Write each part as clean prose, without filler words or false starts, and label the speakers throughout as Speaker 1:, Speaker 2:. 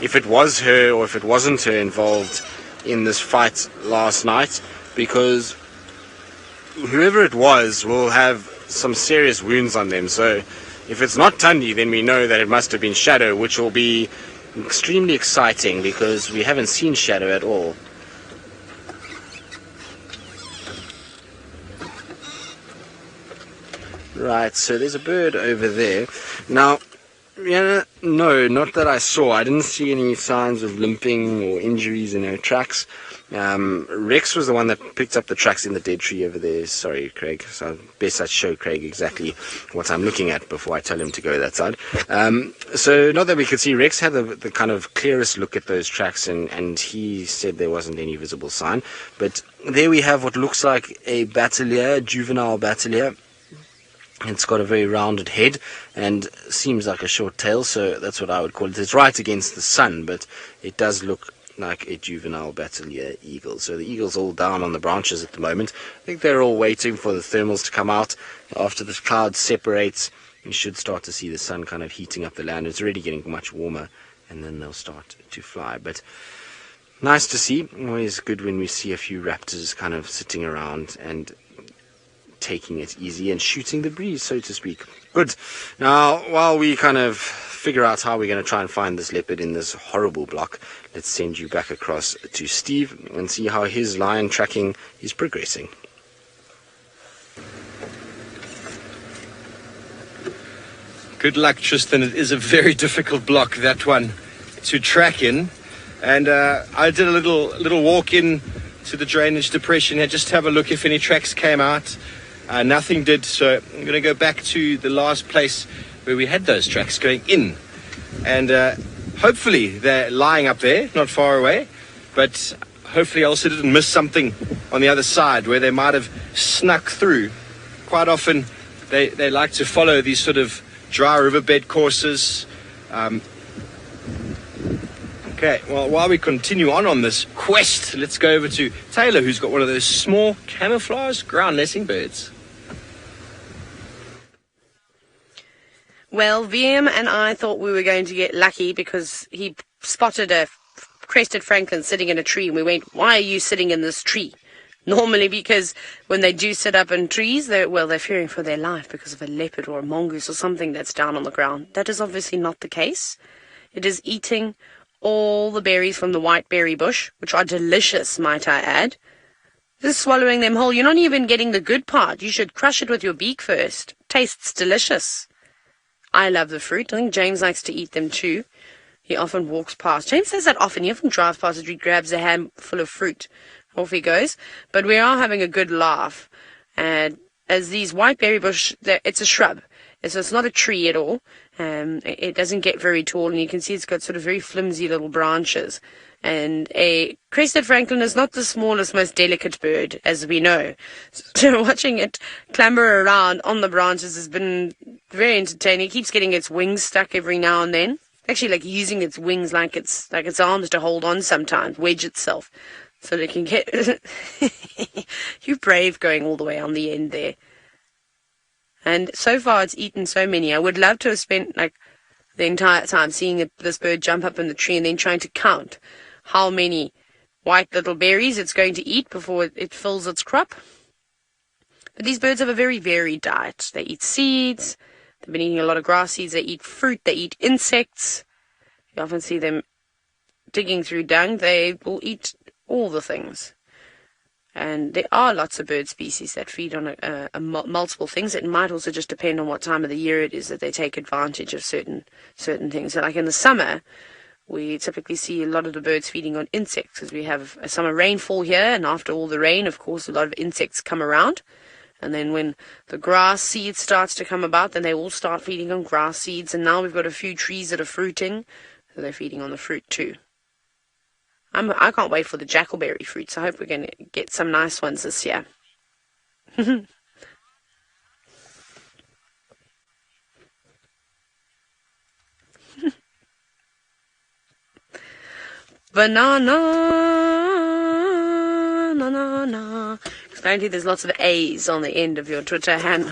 Speaker 1: if it was her or if it wasn't her involved in this fight last night, because whoever it was will have some serious wounds on them. So if it's not Tundi, then we know that it must have been Shadow, which will be extremely exciting because we haven't seen Shadow at all. Right, so there's a bird over there. Now, yeah, no, not that I saw. I didn't see any signs of limping or injuries in her tracks. Rex was the one that picked up the tracks in the dead tree over there. Sorry, Craig. So best I show Craig exactly what I'm looking at before I tell him to go that side. So not that we could see, Rex had the kind of clearest look at those tracks, and he said there wasn't any visible sign. But there we have what looks like a batelier, juvenile batelier. It's got a very rounded head and seems like a short tail, so that's what I would call it. It's right against the sun, but it does look like a juvenile batelier eagle. So the eagle's all down on the branches at the moment. I think they're all waiting for the thermals to come out. After the cloud separates, you should start to see the sun kind of heating up the land. It's already getting much warmer, and then they'll start to fly. But nice to see. Always good when we see a few raptors kind of sitting around and taking it easy and shooting the breeze, so to speak. Good. Now, while we kind of figure out how we're going to try and find this leopard in this horrible block, let's send you back across to Steve and see how his lion tracking is progressing.
Speaker 2: Good luck, Tristan. It is a very difficult block, that one, to track in. And I did a little walk in to the drainage depression here, just to have a look if any tracks came out. Nothing did, so I'm going to go back to the last place where we had those tracks going in. And hopefully they're lying up there, not far away. But hopefully I also didn't miss something on the other side where they might have snuck through. Quite often they like to follow these sort of dry riverbed courses. Okay, well, while we continue on this quest, let's go over to Taylor, who's got one of those small camouflage ground nesting birds.
Speaker 3: Well, VM and I thought we were going to get lucky because he spotted a crested francolin sitting in a tree, and we went, why are you sitting in this tree? Normally, because when they do sit up in trees, they're fearing for their life because of a leopard or a mongoose or something that's down on the ground. That is obviously not the case. It is eating all the berries from the white berry bush, which are delicious, might I add. Just swallowing them whole. You're not even getting the good part. You should crush it with your beak first. Tastes delicious. I love the fruit. I think James likes to eat them too. He often walks past. James says that often. He often drives past and he grabs a handful of fruit. Off he goes. But we are having a good laugh. And as these white berry bush, it's a shrub. So it's not a tree at all. It doesn't get very tall, and you can see it's got sort of very flimsy little branches. And a crested francolin is not the smallest, most delicate bird, as we know. So watching it clamber around on the branches has been very entertaining. It keeps getting its wings stuck every now and then. Actually, like using its wings like its arms to hold on sometimes, wedge itself, so that it can get... You're brave going all the way on the end there. And so far it's eaten so many. I would love to have spent like the entire time seeing this bird jump up in the tree and then trying to count how many white little berries it's going to eat before it fills its crop. But these birds have a very varied diet. They eat seeds. They've been eating a lot of grass seeds. They eat fruit. They eat insects. You often see them digging through dung. They will eat all the things. And there are lots of bird species that feed on multiple things. It might also just depend on what time of the year it is that they take advantage of certain things. So like in the summer, we typically see a lot of the birds feeding on insects because we have a summer rainfall here, and after all the rain, of course, a lot of insects come around. And then when the grass seed starts to come about, then they all start feeding on grass seeds. And now we've got a few trees that are fruiting, so they're feeding on the fruit too. I can't wait for the jackalberry fruits. I hope we're going to get some nice ones this year. Banana, na na na. Apparently there's lots of A's on the end of your Twitter handle.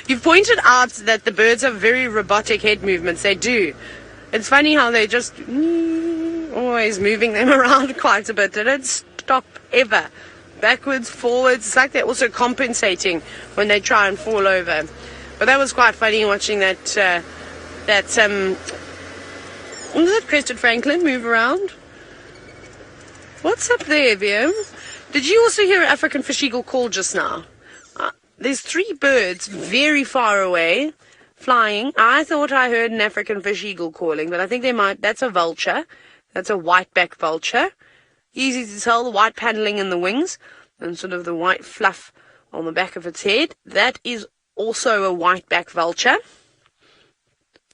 Speaker 3: You've pointed out that the birds have very robotic head movements. They do. It's funny how they just always moving them around quite a bit. They don't stop ever. Backwards, forwards. It's like they're also compensating when they try and fall over. But that was quite funny watching that what is it, Crested francolin move around. What's up there, VM? Did you also hear an African fish eagle call just now? There's 3 birds very far away flying. I thought I heard an African fish eagle calling, but I think that's a vulture. That's a white-backed vulture. Easy to tell, the white paneling in the wings and sort of the white fluff on the back of its head. That is also a white-backed vulture.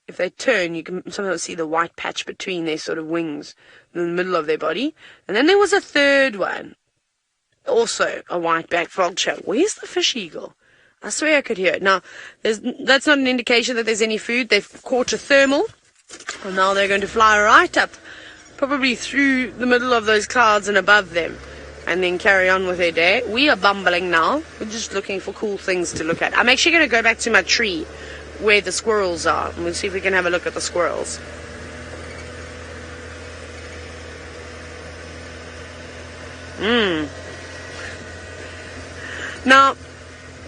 Speaker 3: If they turn, you can sometimes see the white patch between their sort of wings in the middle of their body. And then there was a third one, also a white-backed vulture. Where's the fish eagle? I swear I could hear it. Now, that's not an indication that there's any food. They've caught a thermal, and now they're going to fly right up, probably through the middle of those clouds and above them, and then carry on with their day. We are bumbling now. We're just looking for cool things to look at. I'm actually going to go back to my tree where the squirrels are, and we'll see if we can have a look at the squirrels. Now,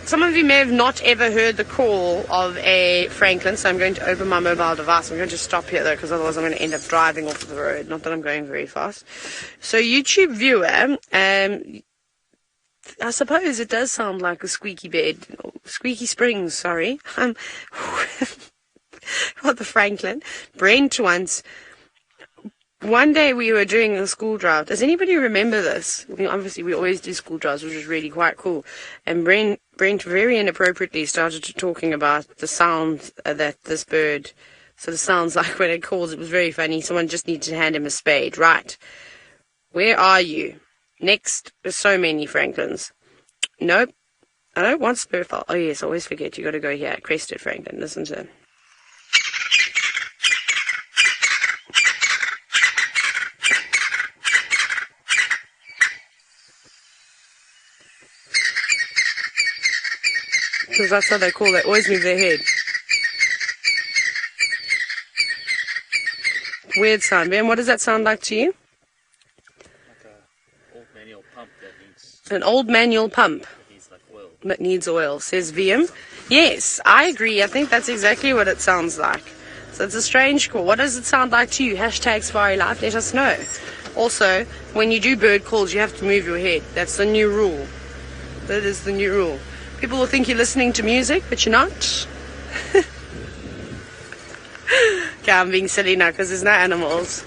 Speaker 3: some of you may have not ever heard the call of a francolin, so I'm going to open my mobile device. I'm going to stop here, though, because otherwise I'm going to end up driving off the road. Not that I'm going very fast. So, YouTube viewer, I suppose it does sound like a squeaky bed. Squeaky springs, sorry. What the francolin. Brent once. One day we were doing a school drive. Does anybody remember this? Obviously, we always do school drives, which is really quite cool. And Brent very inappropriately started talking about the sound that this bird sort of sounds like when it calls. It was very funny. Someone just needed to hand him a spade. Right. Where are you? Next. There's so many francolins. Nope. I don't want spurfowl. Oh, yes. I always forget. You got to go here. Crested francolin. Listen to him. Because that's how they call it. Always move their head. Weird sound. Ben, what does that sound like to you?
Speaker 4: Like an old manual pump that needs...
Speaker 3: An old manual pump.
Speaker 4: That needs like oil.
Speaker 3: That needs oil, says VM. Yes, I agree. I think that's exactly what it sounds like. So it's a strange call. What does it sound like to you? Hashtag Safari Life. Let us know. Also, when you do bird calls, you have to move your head. That's the new rule. That is the new rule. People will think you're listening to music, but you're not. Okay, I'm being silly now because there's no animals.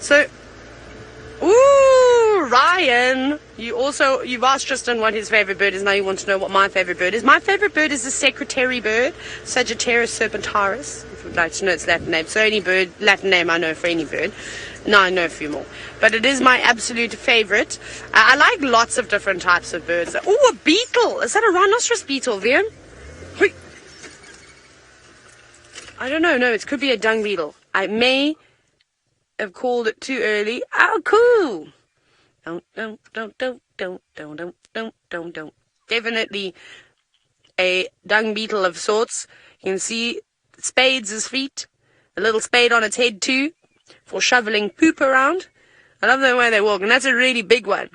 Speaker 3: So, ooh, Ryan, you've asked Tristan what his favorite bird is. Now you want to know what my favorite bird is. My favorite bird is the secretary bird, Sagittarius serpentaris. If you'd like to know its Latin name. So any bird, Latin name I know for any bird. No, I know a few more. But it is my absolute favorite. I like lots of different types of birds. Oh, a beetle. Is that a rhinoceros beetle, Vian? I don't know. No, it could be a dung beetle. I may have called it too early. Oh, cool. Don't. Definitely a dung beetle of sorts. You can see spades as feet. A little spade on its head too, for shoveling poop around. I love the way they walk, and that's a really big one.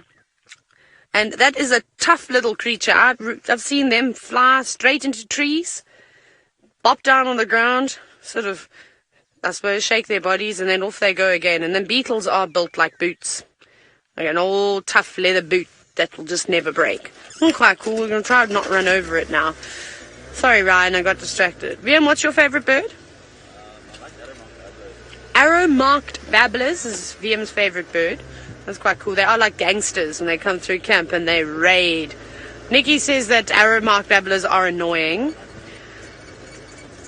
Speaker 3: And that is a tough little creature. I've seen them fly straight into trees, bop down on the ground, sort of, I suppose, shake their bodies, and then off they go again. And then beetles are built like boots, like an old tough leather boot that will just never break. Quite cool. We're going to try to not run over it now. Sorry, Ryan, I got distracted. VM, what's your favorite bird? Arrow-marked babblers is VM's favorite bird. That's quite cool. They are like gangsters when they come through camp and they raid. Nikki says that arrow-marked babblers are annoying.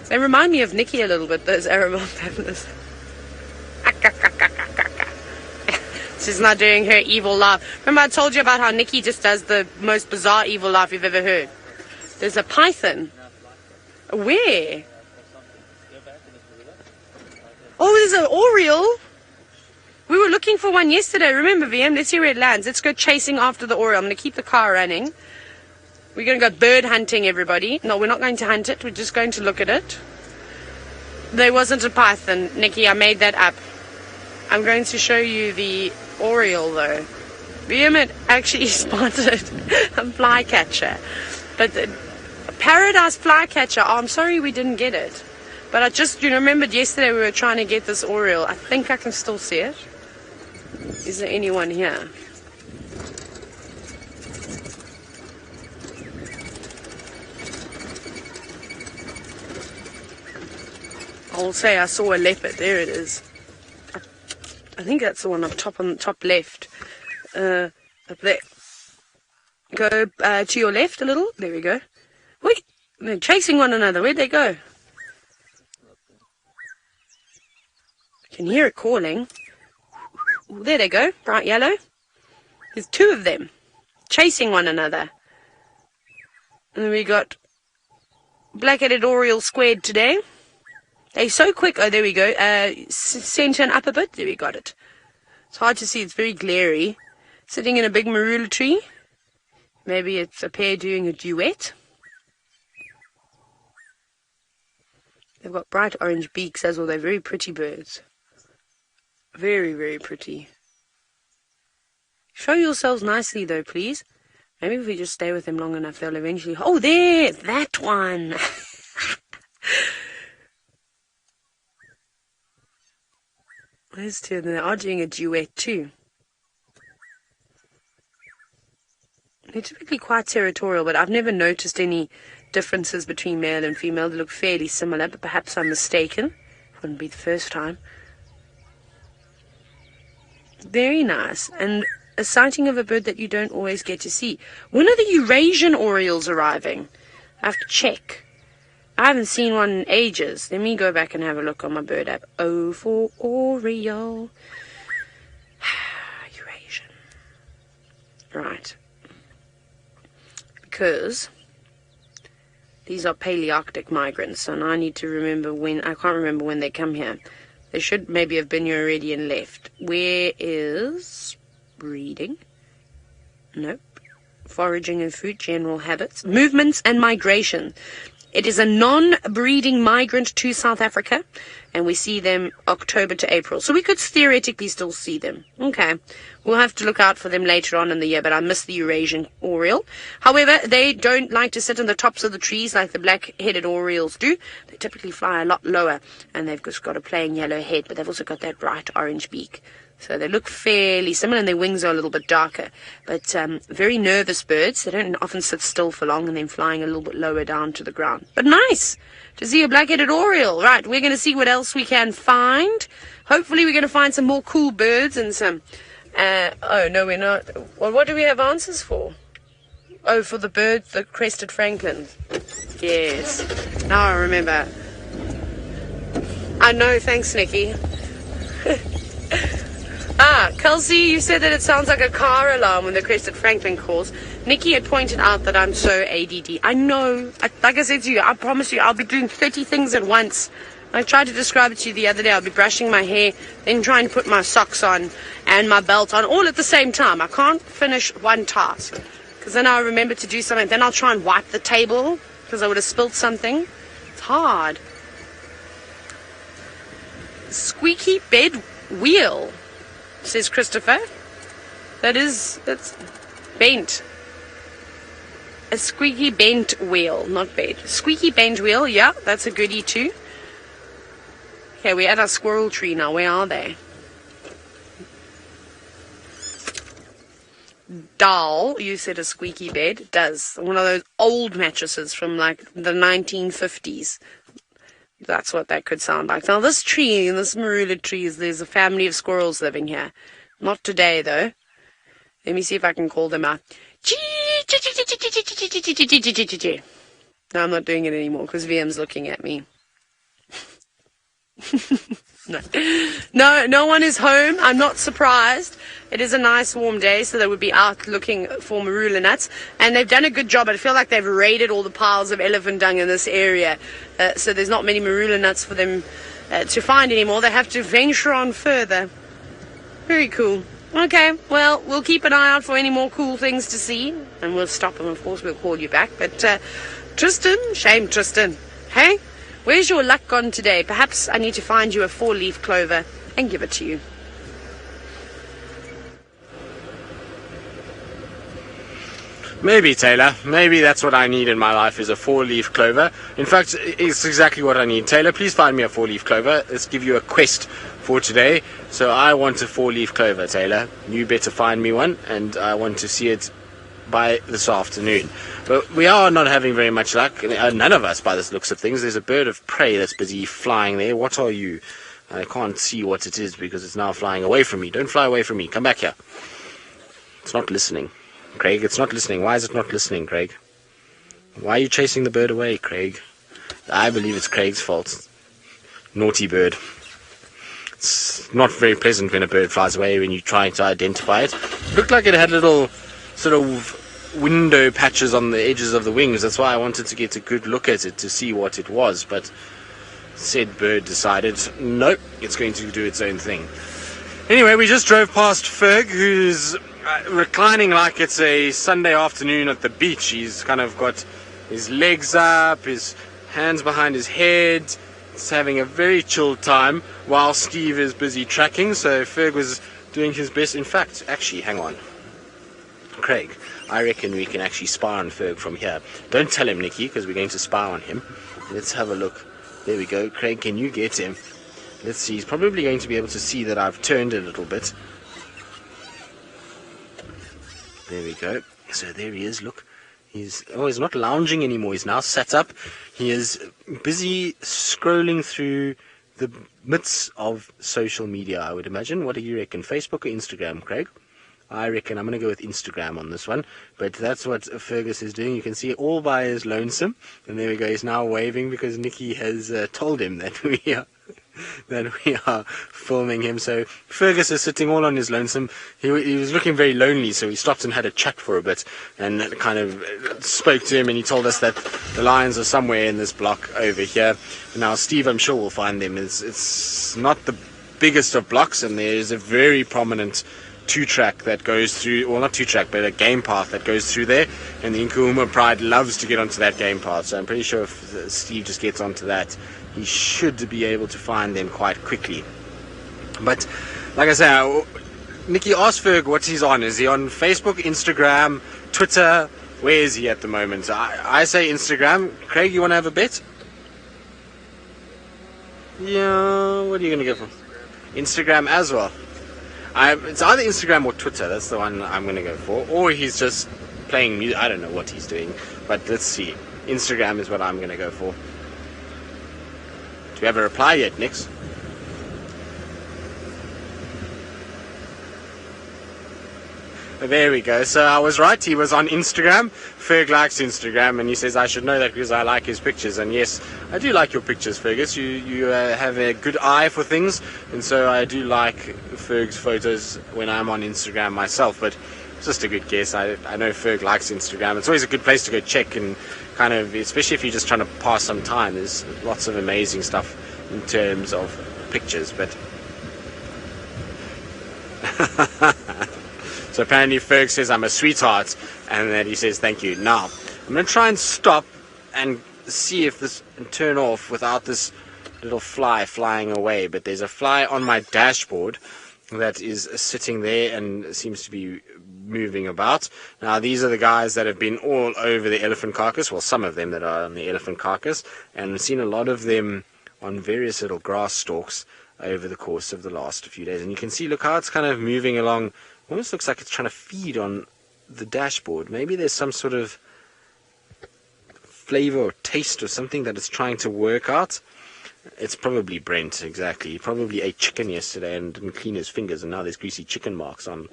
Speaker 3: They remind me of Nikki a little bit, those arrow-marked babblers. She's not doing her evil laugh. Remember I told you about how Nikki just does the most bizarre evil laugh you've ever heard? There's a python. Where? Oh, there's an Oriole. We were looking for one yesterday. Remember, VM? Let's see where it lands. Let's go chasing after the Oriole. I'm going to keep the car running. We're going to go bird hunting, everybody. No, we're not going to hunt it. We're just going to look at it. There wasn't a python, Nikki. I made that up. I'm going to show you the Oriole, though. Vehement actually spotted a flycatcher. But the paradise flycatcher, oh, I'm sorry we didn't get it. But I just, remembered yesterday we were trying to get this Oriole. I think I can still see it. Is there anyone here? I'll say I saw a leopard. There it is. I think that's the one up top on the top left. Up there. Go to your left a little. There we go. Wait, they're chasing one another. Where'd they go? I can hear it calling. Ooh, there they go. Bright yellow. There's two of them chasing one another. And then we got black-headed Oriole squared today. They're so quick. Oh, there we go. Center and up a bit. There we got it. It's hard to see. It's very glary. Sitting in a big marula tree. Maybe it's a pair doing a duet. They've got bright orange beaks as well. They're very pretty birds. Very, very pretty. Show yourselves nicely, though, please. Maybe if we just stay with them long enough, they'll eventually... Oh, there! That one! There's two of them. They are doing a duet too. They're typically quite territorial, but I've never noticed any differences between male and female. They look fairly similar, but perhaps I'm mistaken. Wouldn't be the first time. Very nice. And a sighting of a bird that you don't always get to see. When are the Eurasian Orioles arriving? I have to check. I haven't seen one in ages. Let me go back and have a look on my bird app. O for Oriole. Eurasian. Right. Because these are Palearctic migrants, and I need to remember when. I can't remember when they come here. They should maybe have been here already and left. Where is breeding? Nope. Foraging and food, general habits, movements and migration. It is a non-breeding migrant to South Africa, and we see them October to April. So we could theoretically still see them. Okay. We'll have to look out for them later on in the year, but I miss the Eurasian Oriole. However, they don't like to sit on the tops of the trees like the black-headed Orioles do. They typically fly a lot lower, and they've just got a plain yellow head, but they've also got that bright orange beak. So they look fairly similar, and their wings are a little bit darker. But very nervous birds. They don't often sit still for long, and then flying a little bit lower down to the ground. But nice to see a black-headed Oriole. Right, we're going to see what else we can find. Hopefully we're going to find some more cool birds and some... oh, no, we're not. Well, what do we have answers for? Oh, for the birds, the crested francolins. Yes. Now I remember. I know, thanks, Nikki. Kelsey, you said that it sounds like a car alarm when the crested francolin calls. Nikki had pointed out that I'm so ADD. I know. Like I said to you, I promise you, I'll be doing 30 things at once. I tried to describe it to you the other day. I'll be brushing my hair, then trying to put my socks on and my belt on, all at the same time. I can't finish one task, because then I'll remember to do something. Then I'll try and wipe the table, because I would have spilled something. It's hard. Squeaky bed wheel, says Christopher. That's bent. A squeaky bent wheel, not bed. Squeaky bent wheel, yeah, that's a goodie too. Okay, we're at our squirrel tree now. Where are they? Doll, you said a squeaky bed. It does. One of those old mattresses from like the 1950s. That's what that could sound like. Now this tree, this marula tree, there's a family of squirrels living here. Not today though. Let me see if I can call them out. No, I'm not doing it anymore because VM's looking at me. No one is home. I'm not surprised. It is a nice warm day, so they would be out looking for marula nuts, and they've done a good job. I feel like they've raided all the piles of elephant dung in this area, so there's not many marula nuts for them to find anymore. They have to venture on further. Very cool. Okay, well, we'll keep an eye out for any more cool things to see, and we'll stop them. Of course, we'll call you back. But Tristan, shame Tristan. Hey, Where's your luck gone today? Perhaps I need to find you a 4-leaf clover and give it to you.
Speaker 1: Maybe, Taylor. Maybe that's what I need in my life, is a 4-leaf clover. In fact, it's exactly what I need. Taylor, please find me a 4-leaf clover. Let's give you a quest for today. So I want a 4-leaf clover, Taylor. You better find me one, and I want to see it by this afternoon. But we are not having very much luck. None of us, by the looks of things. There's a bird of prey that's busy flying there. What are you? I can't see what it is because it's now flying away from me. Don't fly away from me. Come back here. It's not listening. Craig, it's not listening. Why is it not listening, Craig? Why are you chasing the bird away, Craig? I believe it's Craig's fault. Naughty bird. It's not very pleasant when a bird flies away when you're trying to identify it. It looked like it had little sort of window patches on the edges of the wings. That's why I wanted to get a good look at it to see what it was. But said bird decided, nope, it's going to do its own thing. Anyway, we just drove past Ferg, who's reclining like it's a Sunday afternoon at the beach. He's kind of got his legs up, his hands behind his head. He's having a very chilled time while Steve is busy tracking. So Ferg was doing his best. In fact, actually, hang on. Craig, I reckon we can actually spy on Ferg from here. Don't tell him, Nikki, because we're going to spy on him. Let's have a look. There we go. Craig, can you get him? Let's see. He's probably going to be able to see that I've turned a little bit. There we go. So there he is, look. He's not lounging anymore. He's now sat up. He is busy scrolling through the midst of social media, I would imagine. What do you reckon? Facebook or Instagram, Craig? I reckon I'm going to go with Instagram on this one. But that's what Fergus is doing. You can see all by his lonesome. And there we go. He's now waving because Nikki has told him that we are filming him. So Fergus is sitting all on his lonesome. He was looking very lonely, so we stopped and had a chat for a bit and kind of spoke to him, and he told us that the lions are somewhere in this block over here. Now Steve, I'm sure, will find them. It's not the biggest of blocks, and there is a very prominent 2-track that goes through, well, not 2-track, but a game path that goes through there, and the Nkuhuma Pride loves to get onto that game path. So I'm pretty sure if Steve just gets onto that, he should be able to find them quite quickly. But like I say, Nikki asked Ferg what he's on. Is he on Facebook, Instagram, Twitter? Where is he at the moment? I say Instagram. Craig, you want to have a bet? Yeah, what are you going to go for? Instagram as well. It's either Instagram or Twitter. That's the one I'm going to go for. Or he's just playing music. I don't know what he's doing. But let's see. Instagram is what I'm going to go for. Do we have a reply yet, Nix? There we go. So I was right. He was on Instagram. Ferg likes Instagram, and he says I should know that because I like his pictures. And yes, I do like your pictures, Fergus. You have a good eye for things, and so I do like Ferg's photos when I'm on Instagram myself. But it's just a good guess. I know Ferg likes Instagram. It's always a good place to go check, and kind of, especially if you're just trying to pass some time. There's lots of amazing stuff in terms of pictures. But so apparently Ferg says I'm a sweetheart, and that he says thank you. Now, I'm going to try and stop and see if this can turn off without this little fly flying away. But there's a fly on my dashboard that is sitting there and seems to be moving about. Now, these are the guys that have been all over the elephant carcass. Well, some of them that are on the elephant carcass. And we've seen a lot of them on various little grass stalks over the course of the last few days. And you can see, look how it's kind of moving along. Almost looks like it's trying to feed on the dashboard. Maybe there's some sort of flavor or taste or something that it's trying to work out. It's probably Brent, exactly. He probably ate chicken yesterday and didn't clean his fingers, and now there's greasy chicken marks on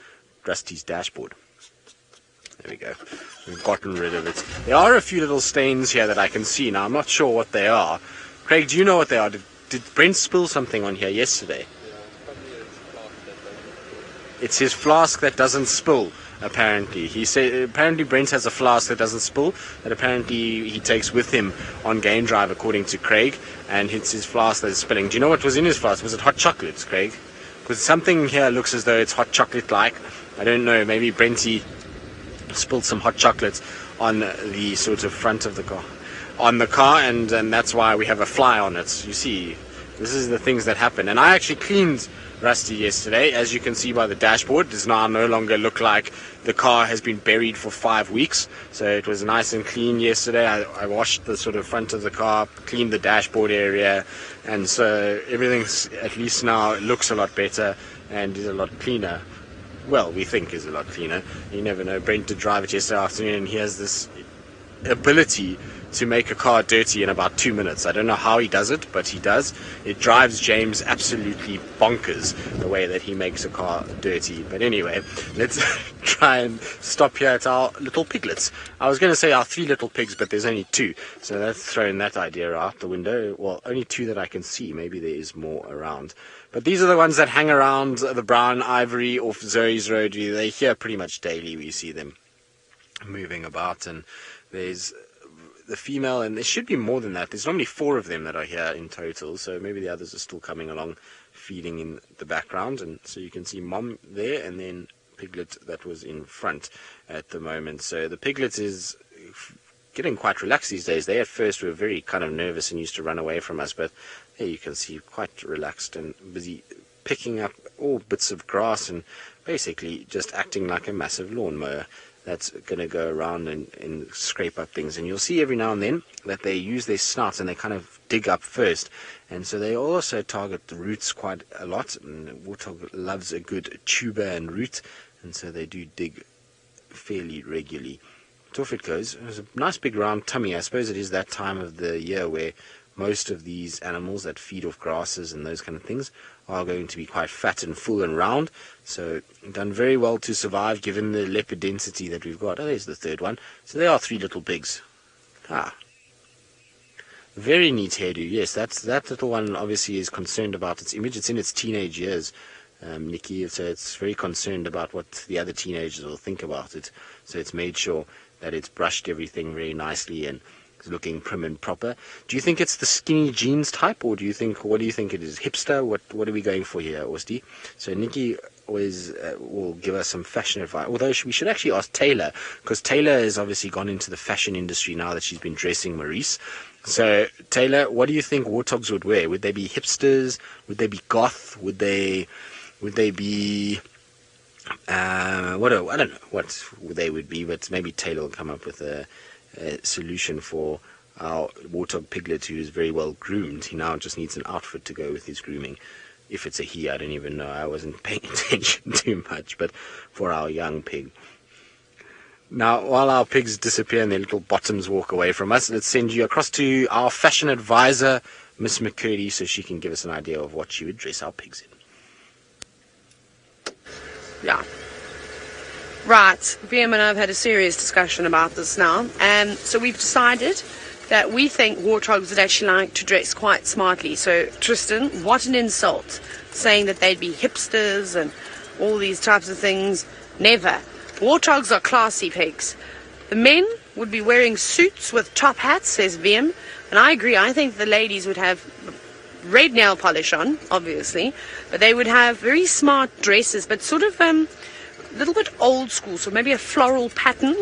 Speaker 1: Rusty's dashboard. There we go. We've gotten rid of it. There are a few little stains here that I can see. Now, I'm not sure what they are. Craig, do you know what they are? Did Brent spill something on here yesterday? It's his flask that doesn't spill, apparently. He said apparently Brent has a flask that doesn't spill, that apparently he takes with him on game drive, according to Craig, and it's his flask that is spilling. Do you know what was in his flask? Was it hot chocolates, Craig? Because something here looks as though it's hot chocolate-like. I don't know, maybe Brenty spilled some hot chocolates on the sort of front of the car. on the car, and that's why we have a fly on it. You see, this is the things that happen. And I actually cleaned Rusty yesterday. As you can see by the dashboard, it does now no longer look like the car has been buried for 5 weeks. So it was nice and clean yesterday. I washed the sort of front of the car, cleaned the dashboard area, and so everything's, at least now, it looks a lot better and is a lot cleaner. Well, we think is a lot cleaner. You never know. Brent did drive it yesterday afternoon, and he has this ability to make a car dirty in about 2 minutes. I don't know how he does it, but he does. It drives James absolutely bonkers, the way that he makes a car dirty. But anyway, let's try and stop here at our little piglets. I was going to say our 3 little pigs, but there's only 2. So that's throwing that idea out the window. Well, only 2 that I can see. Maybe there is more around. But these are the ones that hang around the Brown Ivory off Zoe's Road. They're here pretty much daily. We see them moving about, and there's the female, and there should be more than that. There's normally 4 of them that are here in total, so maybe the others are still coming along, feeding in the background. And so you can see mom there, and then piglet that was in front at the moment. So the piglet is getting quite relaxed these days. They at first were very kind of nervous and used to run away from us, but there you can see quite relaxed and busy picking up all bits of grass and basically just acting like a massive lawnmower that's going to go around and scrape up things. And you'll see every now and then that they use their snouts and they kind of dig up first. And so they also target the roots quite a lot. And warthog loves a good tuber and root, and so they do dig fairly regularly. But off it goes. There's a nice big round tummy. I suppose it is that time of the year where most of these animals that feed off grasses and those kind of things are going to be quite fat and full and round. So done very well to survive given the leopard density that we've got. Oh, there's the 3rd one. So they are 3 little pigs. Very neat hairdo. Yes, that little one obviously is concerned about its image. It's in its teenage years, Nikki, so it's very concerned about what the other teenagers will think about it. So it's made sure that it's brushed everything very nicely and looking prim and proper. Do you think it's the skinny jeans type, or what do you think it is? Hipster? What are we going for here, Osti? So Nikki always will give us some fashion advice, although we should actually ask Taylor, because Taylor has obviously gone into the fashion industry now that she's been dressing Maurice. So Taylor, what do you think warthogs would wear? Would they be hipsters? Would they be goth? Would they be I don't know what they would be, but maybe Taylor will come up with a solution for our warthog piglet, who is very well groomed. He now just needs an outfit to go with his grooming. If it's a he, I don't even know. I wasn't paying attention too much, but for our young pig. Now, while our pigs disappear and their little bottoms walk away from us, let's send you across to our fashion advisor, Miss McCurdy, so she can give us an idea of what she would dress our pigs in.
Speaker 3: Yeah. Right, VM and I have had a serious discussion about this now, and so we've decided that we think warthogs would actually like to dress quite smartly. So Tristan, what an insult, saying that they'd be hipsters and all these types of things. Never. Warthogs are classy pigs. The men would be wearing suits with top hats, says VM, and I agree. I think the ladies would have red nail polish on, obviously, but they would have very smart dresses, but sort of a little bit old school, so maybe a floral pattern,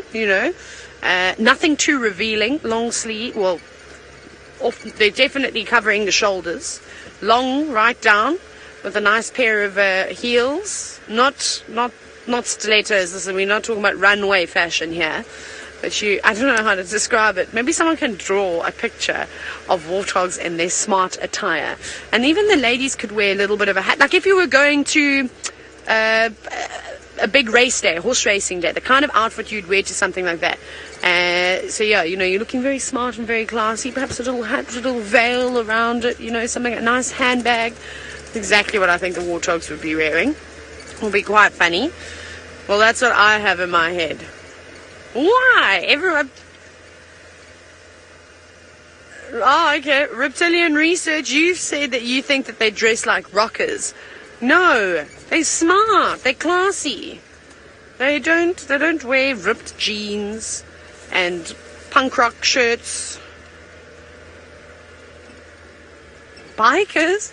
Speaker 3: nothing too revealing, long sleeve, well, they're definitely covering the shoulders, long right down, with a nice pair of heels, not stilettos. We're not talking about runway fashion here, but I don't know how to describe it. Maybe someone can draw a picture of warthogs in their smart attire, and even the ladies could wear a little bit of a hat, like if you were going to a big race day, horse racing day, the kind of outfit you'd wear to something like that. So yeah, you're looking very smart and very classy, perhaps a little hat, a little veil around it, something, a nice handbag. Exactly what I think the warthogs would be wearing. Will be quite funny. Well, that's what I have in my head. Why? Everyone... Oh, okay. Reptilian Research, you've said that you think that they dress like rockers. No, they're smart, they're classy. They don't wear ripped jeans and punk rock shirts. Bikers?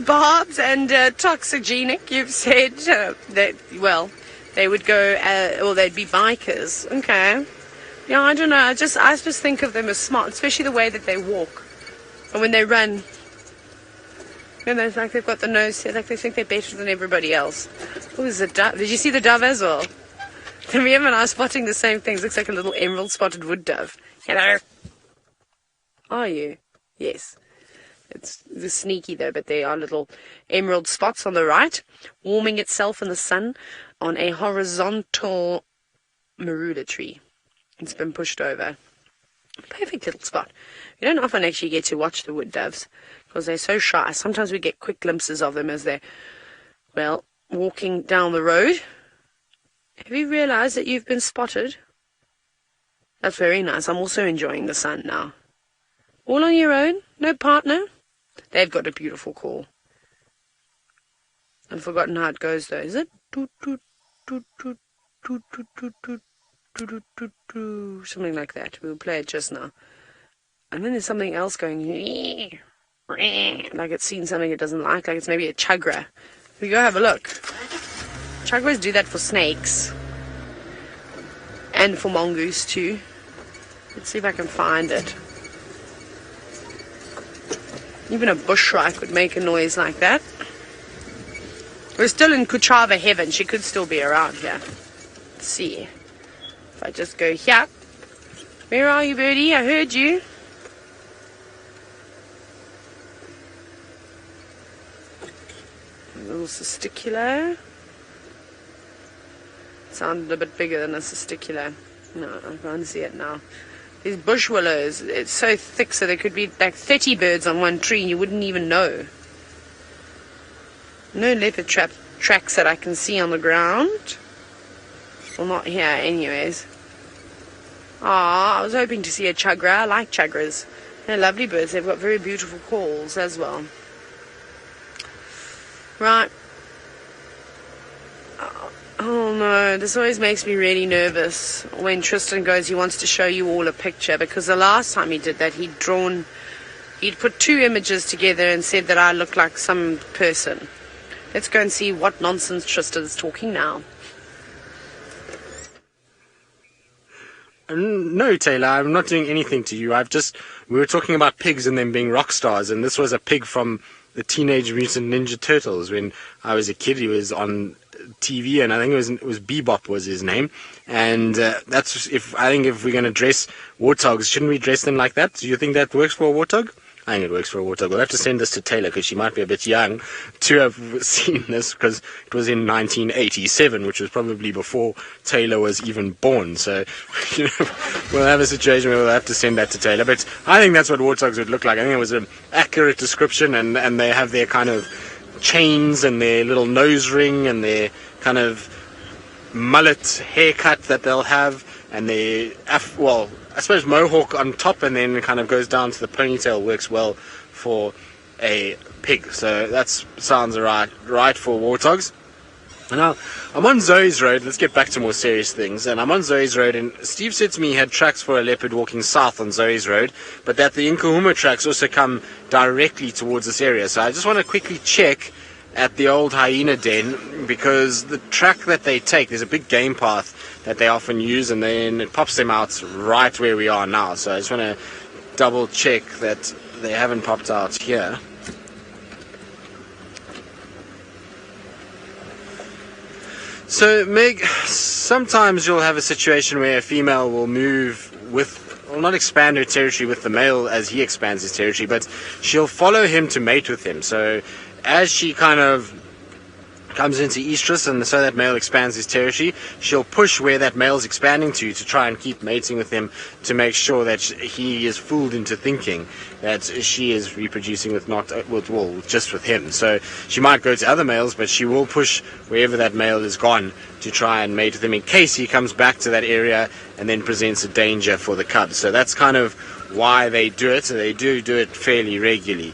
Speaker 3: Barbs and toxigenic, you've said. They would go, or they'd be bikers. Okay. Yeah, I don't know. I just think of them as smart, especially the way that they walk. And when they run, and it's like they've got the nose here, like they think they're better than everybody else. Oh, there's a dove. Did you see the dove as well? Miriam and I are spotting the same things. Looks like a little emerald spotted wood dove. Hello. Are you? Yes. It's sneaky though, but there are little emerald spots on the right, warming itself in the sun on a horizontal marula tree. It's been pushed over. Perfect little spot. We don't often actually get to watch the wood doves because they're so shy. Sometimes we get quick glimpses of them as they're, well, walking down the road. Have you realized that you've been spotted? That's very nice. I'm also enjoying the sun now. All on your own? No partner? They've got a beautiful call. I've forgotten how it goes though. Is it? Something like that. We'll play it just now. And then there's something else going, like it's seen something it doesn't like it's maybe a chagra. We go have a look. Chagras do that for snakes. And for mongoose too. Let's see if I can find it. Even a bushshrike would make a noise like that. We're still in Kuchava heaven. She could still be around here. Let's see. If I just go here. Where are you, birdie? I heard you. A little testicular. Sounded a bit bigger than a testicular. No, I can't see it now. These bush willows, it's so thick, so there could be like 30 birds on one tree and you wouldn't even know. No leopard tracks that I can see on the ground. Well, not here anyways. Ah, I was hoping to see a chagra. I like chagras. They're lovely birds. They've got very beautiful calls as well. Right. Oh no, this always makes me really nervous when Tristan goes, he wants to show you all a picture, because the last time he did that, he'd put two images together and said that I look like some person. Let's go and see what nonsense Tristan's talking now.
Speaker 1: No, Taylor, I'm not doing anything to you. We were talking about pigs and them being rock stars, and this was a pig from the Teenage Mutant Ninja Turtles. When I was a kid, he was on TV, and I think it was Bebop was his name. And that's I think if we're going to dress warthogs, shouldn't we dress them like that? Do you think that works for a warthog? I think it works for a warthog. We'll have to send this to Taylor because she might be a bit young to have seen this, because it was in 1987, which was probably before Taylor was even born. So we'll have a situation where we'll have to send that to Taylor. But I think that's what warthogs would look like. I think it was an accurate description, and they have their kind of chains and their little nose ring and their kind of mullet haircut that they'll have, and their I suppose mohawk on top, and then it kind of goes down to the ponytail. Works well for a pig. So that sounds right for warthogs. Now, I'm on Zoe's Road. Let's get back to more serious things. And I'm on Zoe's Road, and Steve said to me he had tracks for a leopard walking south on Zoe's Road, but that the Nkuhuma tracks also come directly towards this area. So I just want to quickly check at the old hyena den, because the track that they take, there's a big game path that they often use, and then it pops them out right where we are now. So I just want to double check that they haven't popped out here. So Meg, sometimes you'll have a situation where a female will move not expand her territory with the male as he expands his territory, but she'll follow him to mate with him. So as she kind of comes into estrus, and so that male expands his territory, she'll push where that male's expanding to try and keep mating with him, to make sure that he is fooled into thinking that she is reproducing just with him. So she might go to other males, but she will push wherever that male is gone to try and mate with him in case he comes back to that area and then presents a danger for the cubs. So that's kind of why they do it. So they do it fairly regularly.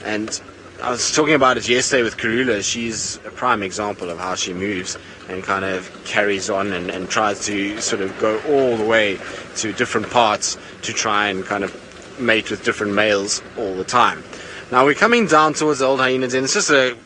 Speaker 1: And I was talking about it yesterday with Kruger. She's a prime example of how she moves and kind of carries on and tries to sort of go all the way to different parts to try and kind of mate with different males all the time. Now we're coming down towards the old hyenas, and it's just a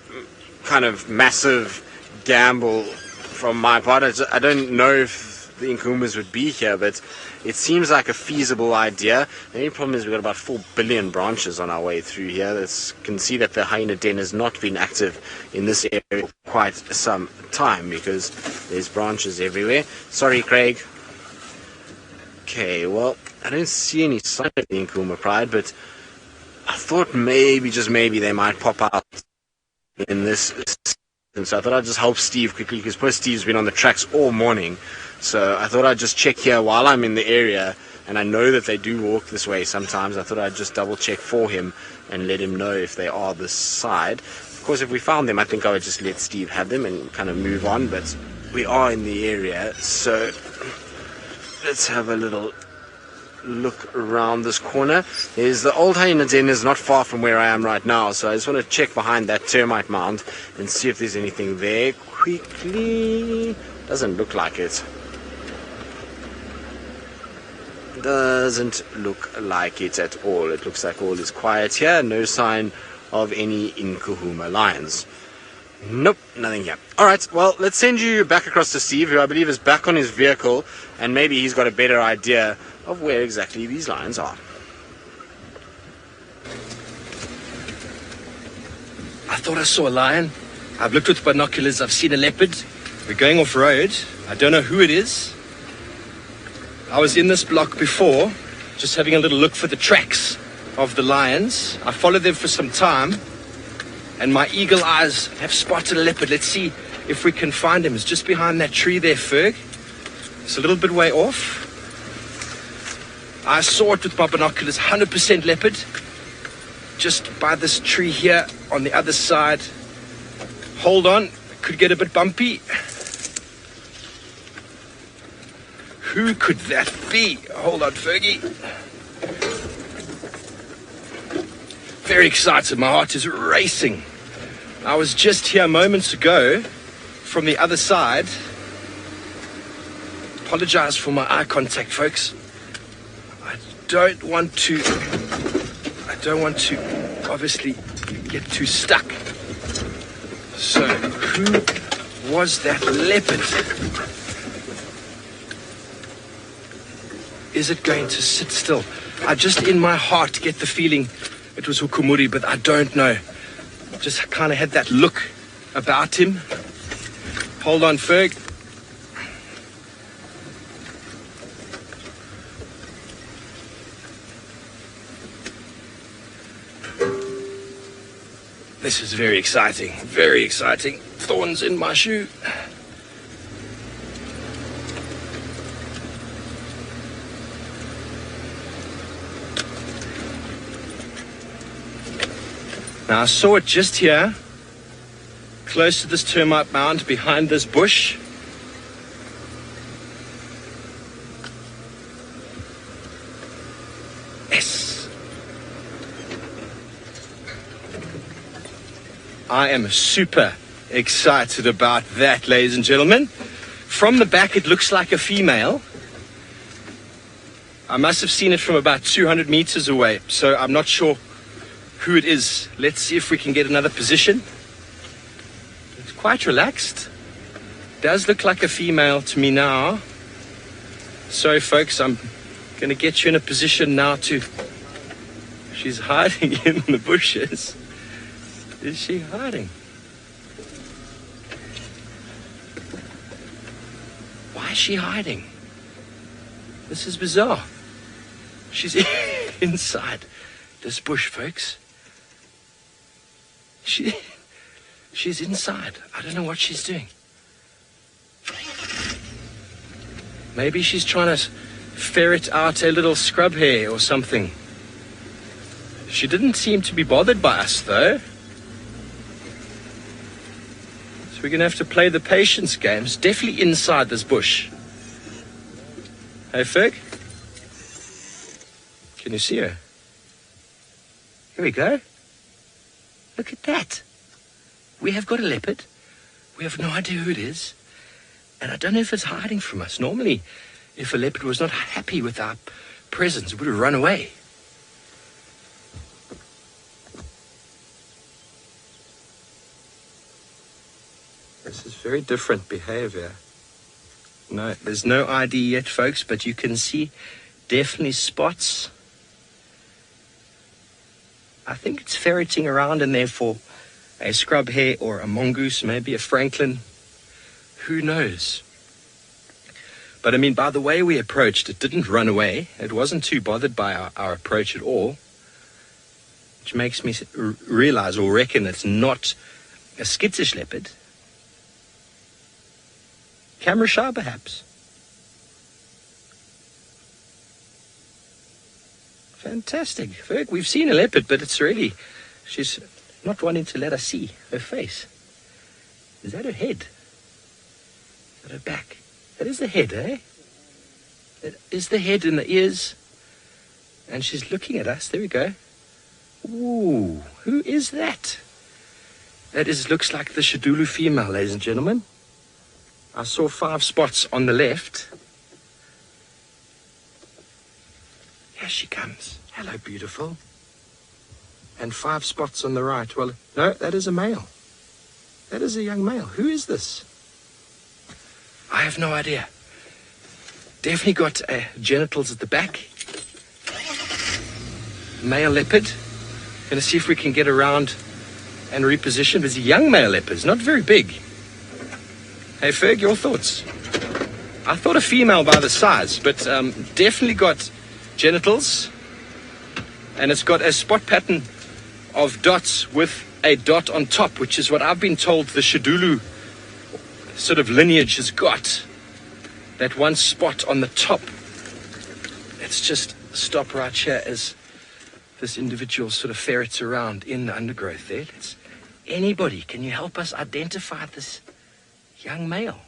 Speaker 1: kind of massive gamble from my part. I don't know if the Nkuhumas would be here, but it seems like a feasible idea. The only problem is we've got about 4 billion branches on our way through here. You can see that the hyena den has not been active in this area for quite some time because there's branches everywhere. Sorry, Craig. Okay, well, I don't see any sign of the Nkuhuma pride, but I thought maybe, just maybe, they might pop out in this. And so I thought I'd just help Steve quickly, because poor Steve's been on the tracks all morning. So I thought I'd just check here while I'm in the area, and I know that they do walk this way sometimes. I thought I'd just double check for him and let him know if they are this side. Of course, if we found them, I think I would just let Steve have them and kind of move on, but we are in the area, so let's have a little look around this corner. There's the old hyena den is not far from where I am right now, so I just want to check behind that termite mound and see if there's anything there quickly. Doesn't look like it. Doesn't look like it at all. It looks like all is quiet here. No sign of any Nkuhuma lions. Nope, nothing here. Alright, well, let's send you back across to Steve, who I believe is back on his vehicle, and maybe he's got a better idea of where exactly these lions are.
Speaker 2: I thought I saw a lion. I've looked with binoculars. I've seen a leopard. We're going off road. I don't know who it is. I was in this block before, just having a little look for the tracks of the lions. I followed them for some time, and my eagle eyes have spotted a leopard. Let's see if we can find him. It's just behind that tree there, Ferg. It's a little bit way off. I saw it with my binoculars, 100% leopard. Just by this tree here on the other side. Hold on, could get a bit bumpy. Who could that be? Hold on, Fergie. Very excited, my heart is racing. I was just here moments ago from the other side. Apologize for my eye contact, folks. I don't want to obviously get too stuck. So, who was that leopard? Is it going to sit still? I just in my heart get the feeling it was Hukumuri, but I don't know. Just kind of had that look about him. Hold on, Ferg. This is very exciting, very exciting. Thorns in my shoe. Now, I saw it just here, close to this termite mound, behind this bush. Yes. I am super excited about that, ladies and gentlemen. From the back, it looks like a female. I must have seen it from about 200 meters away, so I'm not sure who it is. Let's see if we can get another position. It's quite relaxed. Does look like a female to me now. Sorry, folks, I'm going to get you in a position now to... She's hiding in the bushes. Is she hiding? Why is she hiding? This is bizarre. She's inside this bush, folks. She's inside. I don't know what she's doing. Maybe she's trying to ferret out a little scrub hare or something. She didn't seem to be bothered by us, though. So we're going to have to play the patience game. It's definitely inside this bush. Hey, Ferg? Can you see her? Here we go. Look at that. We have got a leopard. We have no idea who it is. And I don't know if it's hiding from us. Normally, if a leopard was not happy with our presence, it would have run away. This is very different behavior. No, there's no ID yet, folks, but you can see Definitely spots. I think it's ferreting around in there for a scrub hare or a mongoose, maybe a francolin. Who knows? But I mean, by the way we approached, it didn't run away. It wasn't too bothered by our approach at all. Which makes me realize or reckon it's not a skittish leopard. Camera shy, perhaps. Fantastic. Ferg, we've seen a leopard, but it's really... She's not wanting to let us see her face. Is that her head? Is that her back? That is the head, eh? That is the head and the ears. And she's looking at us. There we go. Ooh, who is that? That looks like the Shadulu female, ladies and gentlemen. I saw 5 spots on the left. Here she comes. Hello, beautiful. And 5 spots on the right. Well, no, that is a male. That is a young male. Who is this? I have no idea. Definitely got genitals at the back. Male leopard. Going to see if we can get around and reposition. There's a young male leopard. It's not very big. Hey, Ferg, your thoughts? I thought a female by the size, but definitely got genitals. And it's got a spot pattern of dots with a dot on top, which is what I've been told the Shadulu sort of lineage has got. That one spot on the top. Let's just stop right here as this individual sort of ferrets around in the undergrowth there. Anybody, can you help us identify this young male?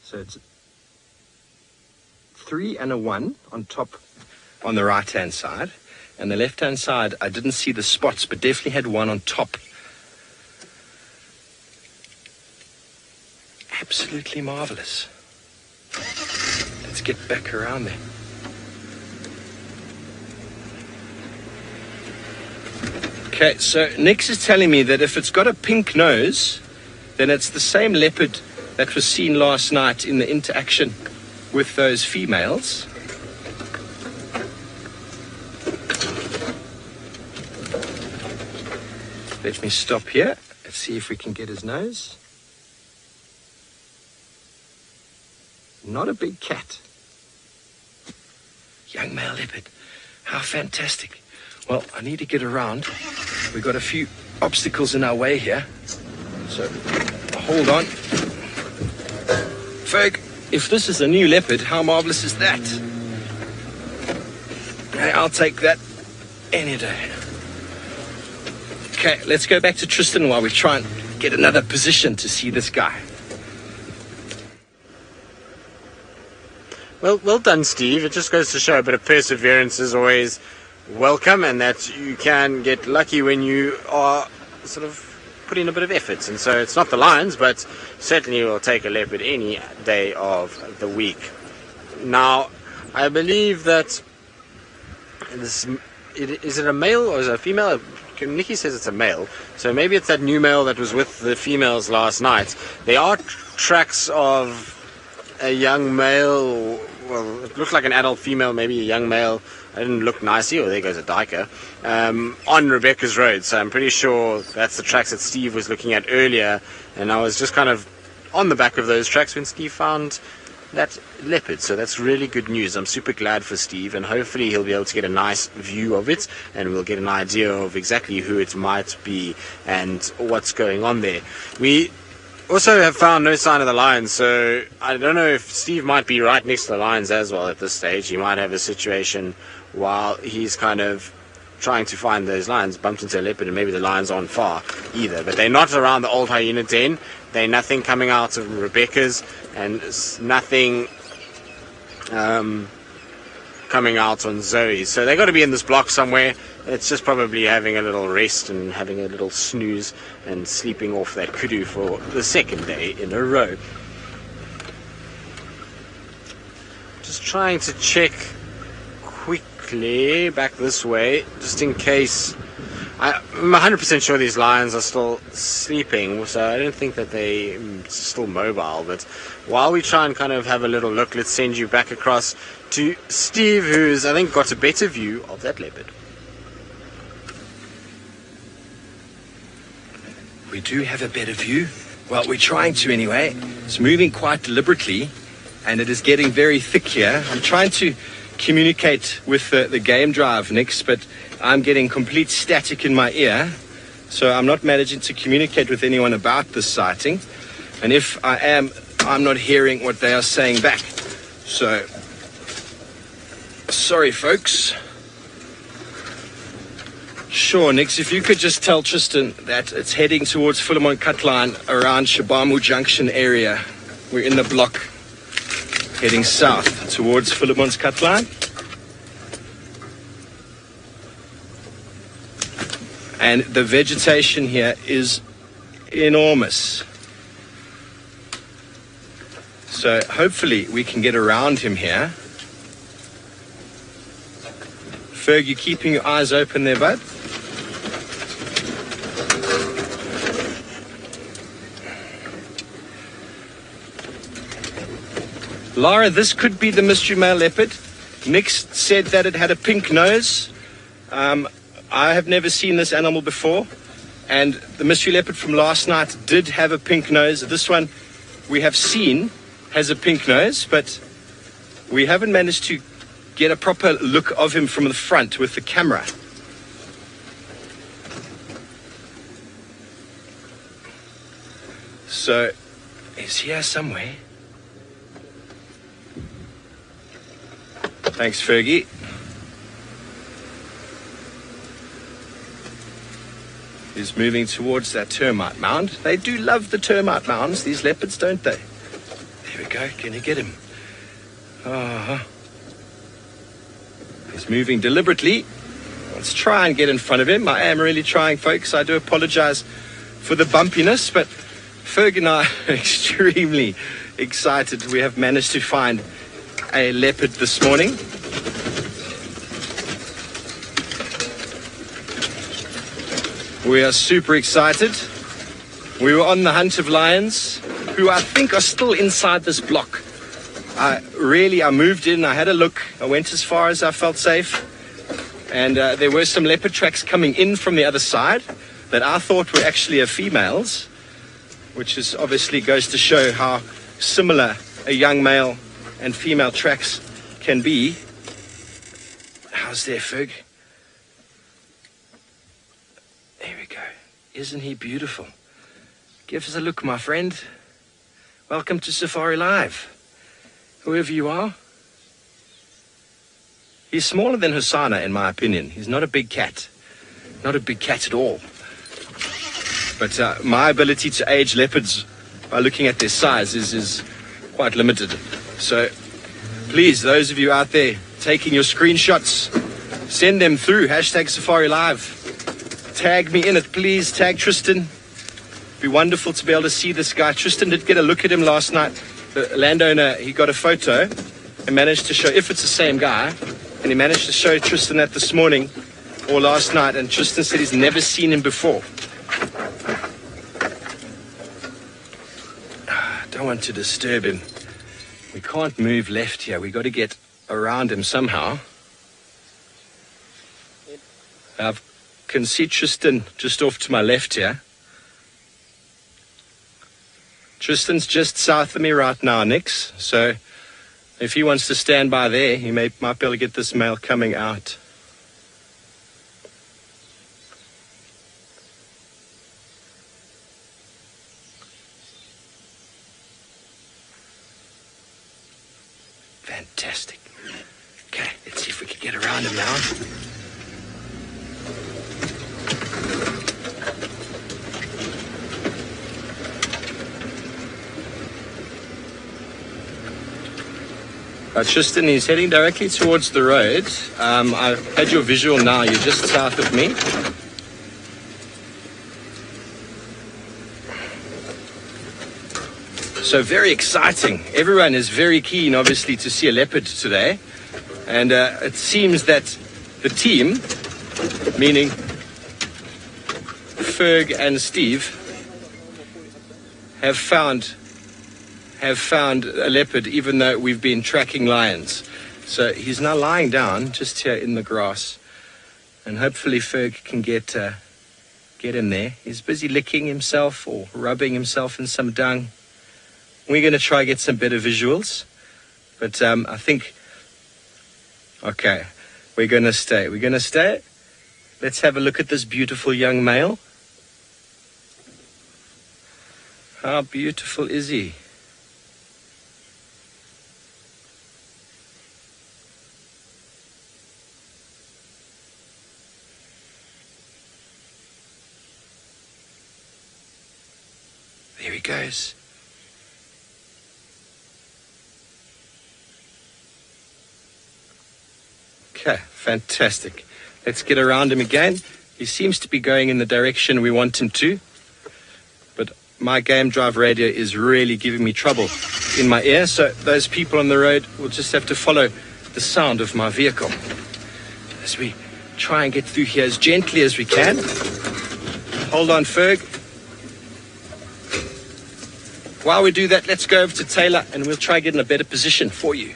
Speaker 2: So it's 3 and a 1 on top on the right-hand side. And the left-hand side, I didn't see the spots, but definitely had 1 on top. Absolutely marvelous. Let's get back around there. Okay, so Nix is telling me that if it's got a pink nose, then it's the same leopard that was seen last night in the interaction with those females. Let me stop here. Let's see if we can get his nose. Not a big cat. Young male leopard. How fantastic. Well, I need to get around. We've got a few obstacles in our way here. So, hold on. Ferg, if this is a new leopard, how marvelous is that? Hey, I'll take that any day. Okay, let's go back to Tristan while we try and get another position to see this guy.
Speaker 1: Well done, Steve. It just goes to show a bit of perseverance is always welcome, and that you can get lucky when you are sort of put in a bit of effort. And so it's not the lions, but certainly will take a leopard any day of the week. Now, I believe that is it a male or is it a female? Nikki says it's a male, so maybe it's that new male that was with the females last night. There are tracks of a young male. Well, it looked like an adult female, maybe a young male. I didn't look nicely. Oh, there goes a diker. On Rebecca's Road. So I'm pretty sure that's the tracks that Steve was looking at earlier. And I was just kind of on the back of those tracks when Steve found that leopard. So that's really good news. I'm super glad for Steve. And hopefully he'll be able to get a nice view of it. And we'll get an idea of exactly who it might be and what's going on there. We also have found no sign of the lions, so I don't know if Steve might be right next to the lions as well at this stage. He might have a situation while he's kind of trying to find those lions, bumped into a leopard, and maybe the lions aren't far either. But they're not around the old hyena den. They're nothing coming out of Rebecca's, and nothing coming out on Zoe's. So they've got to be in this block somewhere. It's just probably having a little rest and having a little snooze and sleeping off that kudu for the second day in a row. Just trying to check quickly back this way, just in case. I'm 100% sure these lions are still sleeping, so I don't think that they're still mobile. But while we try and kind of have a little look, let's send you back across to Steve, who's, I think, got a better view of that leopard.
Speaker 2: We do have a better view. Well, we're trying to anyway. It's moving quite deliberately, and it is getting very thick here. I'm trying to communicate with the game drive, Nix, but I'm getting complete static in my ear, so I'm not managing to communicate with anyone about this sighting. And if I am, I'm not hearing what they are saying back. So, sorry, folks. Sure, Nix, if you could just tell Tristan that it's heading towards Philemon Cutline around Shabamu Junction area. We're in the block heading south towards Philemon's Cutline. And the vegetation here is enormous. So hopefully we can get around him here. Ferg, you keeping your eyes open there, bud? Lara, this could be the mystery male leopard. Nix said that it had a pink nose. I have never seen this animal before, and the mystery leopard from last night did have a pink nose. This one we have seen has a pink nose, but we haven't managed to get a proper look of him from the front with the camera. So, he's here somewhere. Thanks, Fergie. Is moving towards that termite mound. They do love the termite mounds, these leopards, don't they? There we go. Can you get him? He's moving deliberately. Let's try and get in front of him. I am really trying, folks. I do apologize for the bumpiness, but Ferg and I are extremely excited. We have managed to find a leopard this morning. We are super excited. We were on the hunt of lions, who I think are still inside this block. I moved in, I had a look, I went as far as I felt safe, and there were some leopard tracks coming in from the other side that I thought were actually females, which is obviously goes to show how similar a young male and female tracks can be. How's there, Ferg? There we go. Isn't he beautiful? Give us a look, my friend. Welcome to Safari Live. Whoever you are. He's smaller than Hosanna, in my opinion. He's not a big cat. Not a big cat at all. But my ability to age leopards by looking at their size is quite limited. So please, those of you out there taking your screenshots, send them through. #Safari Live. Tag me in it, please. Tag Tristan. Be wonderful to be able to see this guy. Tristan did get a look at him last night. The landowner, he got a photo and managed to show, if it's the same guy, and he managed to show Tristan that this morning or last night, and Tristan said he's never seen him before. Don't want to disturb him. We can't move left here. We got to get around him somehow. I can see Tristan just off to my left here. Tristan's just south of me right now, Nix. So if he wants to stand by there, he might be able to get this male coming out. Fantastic. Okay, let's see if we can get around him now. Tristan, he's heading directly towards the road. I've had your visual now. You're just south of me. So very exciting. Everyone is very keen, obviously, to see a leopard today. And it seems that the team, meaning Ferg and Steve have found a leopard, even though we've been tracking lions. So he's now lying down just here in the grass, and hopefully Ferg can get in there. He's busy licking himself or rubbing himself in some dung. We're going to try get some better visuals, but I think, okay, we're going to stay. Let's have a look at this beautiful young male. How beautiful is he? There he goes. Okay, fantastic. Let's get around him again. He seems to be going in the direction we want him to, but my game drive radio is really giving me trouble in my ear, so those people on the road will just have to follow the sound of my vehicle as we try and get through here as gently as we can. Hold on, Ferg. While we do that, let's go over to Taylor and we'll try and get in a better position for you.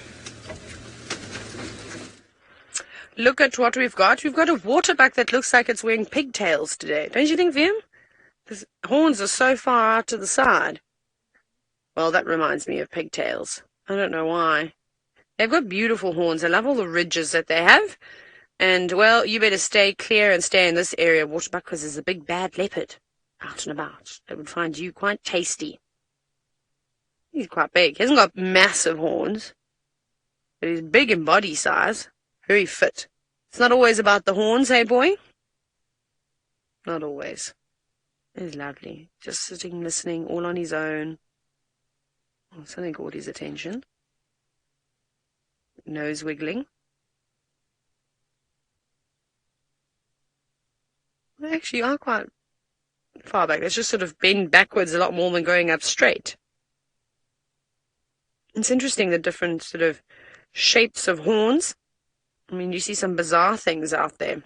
Speaker 3: Look at what we've got. We've got a waterbuck that looks like it's wearing pigtails today. Don't you think, Vim? The horns are so far out to the side. Well, that reminds me of pigtails. I don't know why. They've got beautiful horns. I love all the ridges that they have. And, well, you better stay clear and stay in this area, waterbuck, because there's a big bad leopard out and about that would find you quite tasty. He's quite big. He hasn't got massive horns, but he's big in body size. Very fit. It's not always about the horns, hey boy? Not always. He's lovely. Just sitting, listening, all on his own. Oh, something caught his attention. Nose wiggling. They actually are quite far back. Let's just sort of bend backwards a lot more than going up straight. It's interesting, the different sort of shapes of horns. I mean, you see some bizarre things out there.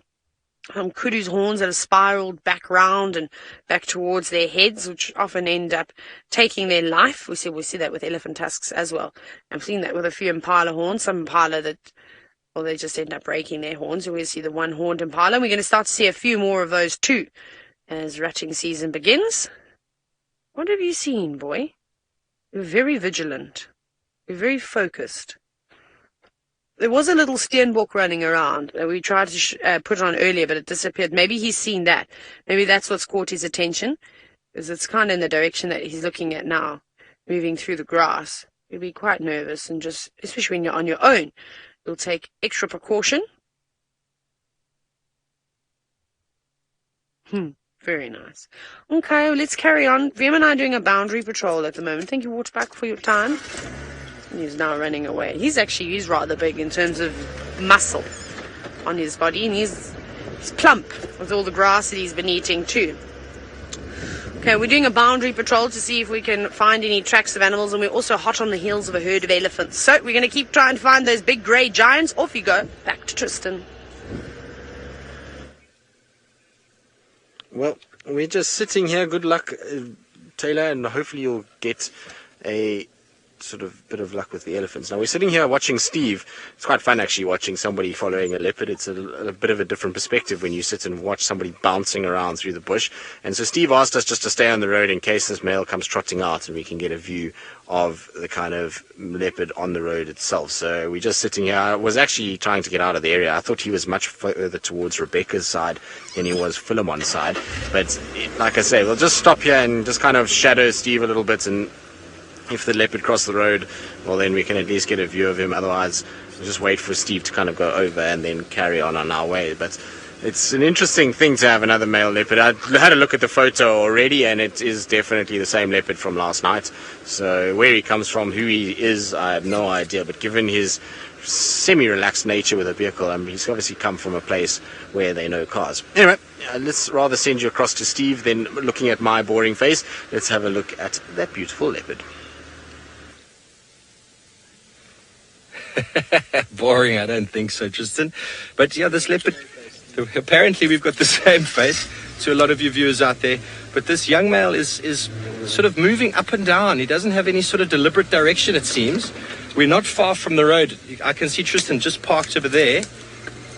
Speaker 3: Kudu's horns that are spiraled back round and back towards their heads, which often end up taking their life. We see that with elephant tusks as well. I've seen that with a few impala horns. Some impala that, well, they just end up breaking their horns. We see the one-horned impala. We're going to start to see a few more of those too as rutting season begins. What have you seen, boy? You're very vigilant. You're very focused. There was a little steenbok running around. We tried to put it on earlier, but it disappeared. Maybe he's seen that. Maybe that's what's caught his attention, because it's kind of in the direction that he's looking at now, moving through the grass. You'll be quite nervous, and just, especially when you're on your own, you'll take extra precaution. Very nice. Okay, well, let's carry on. Vim and I are doing a boundary patrol at the moment. Thank you, Waterbuck, for your time. He's now running away. He's rather big in terms of muscle on his body, and he's plump with all the grass that he's been eating too. Okay, we're doing a boundary patrol to see if we can find any tracks of animals, and we're also hot on the heels of a herd of elephants. So we're going to keep trying to find those big grey giants. Off you go, back to Tristan.
Speaker 1: Well, we're just sitting here. Good luck, Taylor, and hopefully you'll get a sort of bit of luck with the elephants. Now we're sitting here watching Steve. It's quite fun actually watching somebody following a leopard. It's a bit of a different perspective when you sit and watch somebody bouncing around through the bush. And so Steve asked us just to stay on the road in case this male comes trotting out and we can get a view of the kind of leopard on the road itself. So we're just sitting here. I was actually trying to get out of the area. I thought he was much further towards Rebecca's side than he was Philemon's side. But like I say, we'll just stop here and just kind of shadow Steve a little bit, and if the leopard crossed the road, well, then we can at least get a view of him. Otherwise, we'll just wait for Steve to kind of go over and then carry on our way. But it's an interesting thing to have another male leopard. I had a look at the photo already, and it is definitely the same leopard from last night. So where he comes from, who he is, I have no idea. But given his semi-relaxed nature with a vehicle, he's obviously come from a place where they know cars. Anyway, let's rather send you across to Steve than looking at my boring face. Let's have a look at that beautiful leopard.
Speaker 2: Boring, I don't think so, Tristan. But yeah, this leopard, apparently we've got the same face. to a lot of you viewers out there. But this young male is sort of moving up and down. He doesn't have any sort of deliberate direction, it seems. We're not far from the road. I can see Tristan just parked over there.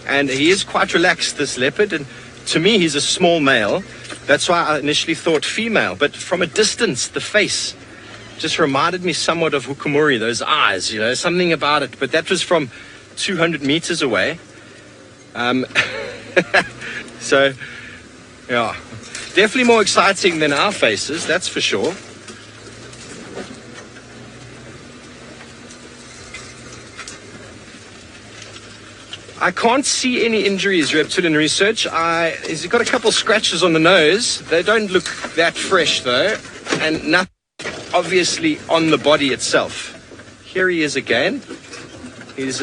Speaker 2: And he is quite relaxed, this leopard. And to me, he's a small male. That's why I initially thought female. But from a distance, the face just reminded me somewhat of Hukumuri, those eyes, you know, something about it. But that was from 200 meters away. So, yeah, definitely more exciting than our faces, that's for sure. I can't see any injuries, Reptilian Research. He's got a couple scratches on the nose. They don't look that fresh, though. And nothing, obviously, on the body itself. Here he is again. He's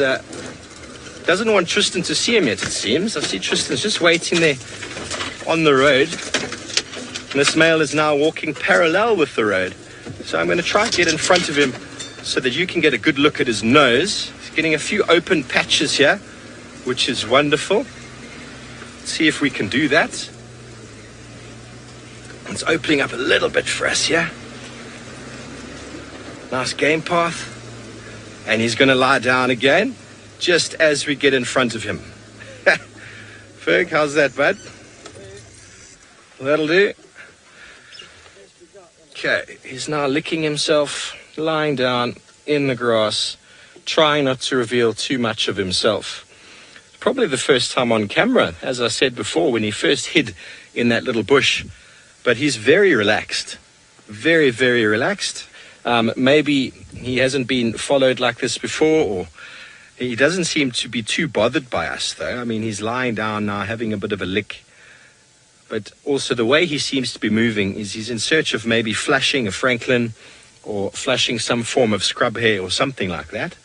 Speaker 2: doesn't want Tristan to see him yet, it seems. I see Tristan's just waiting there on the road. And this male is now walking parallel with the road. So I'm going to try to get in front of him so that you can get a good look at his nose. He's getting a few open patches here, which is wonderful. Let's see if we can do that. It's opening up a little bit for us here. Nice game path. And he's going to lie down again, just as we get in front of him. Ferg, how's that, bud? That'll do. Okay, he's now licking himself, lying down in the grass, trying not to reveal too much of himself. Probably the first time on camera, as I said before, when he first hid in that little bush. But he's very relaxed. Very, very relaxed. Maybe he hasn't been followed like this before, or he doesn't seem to be too bothered by us, though. I mean, he's lying down now, having a bit of a lick. But also the way he seems to be moving is he's in search of maybe flashing a francolin or flashing some form of scrub hair or something like that.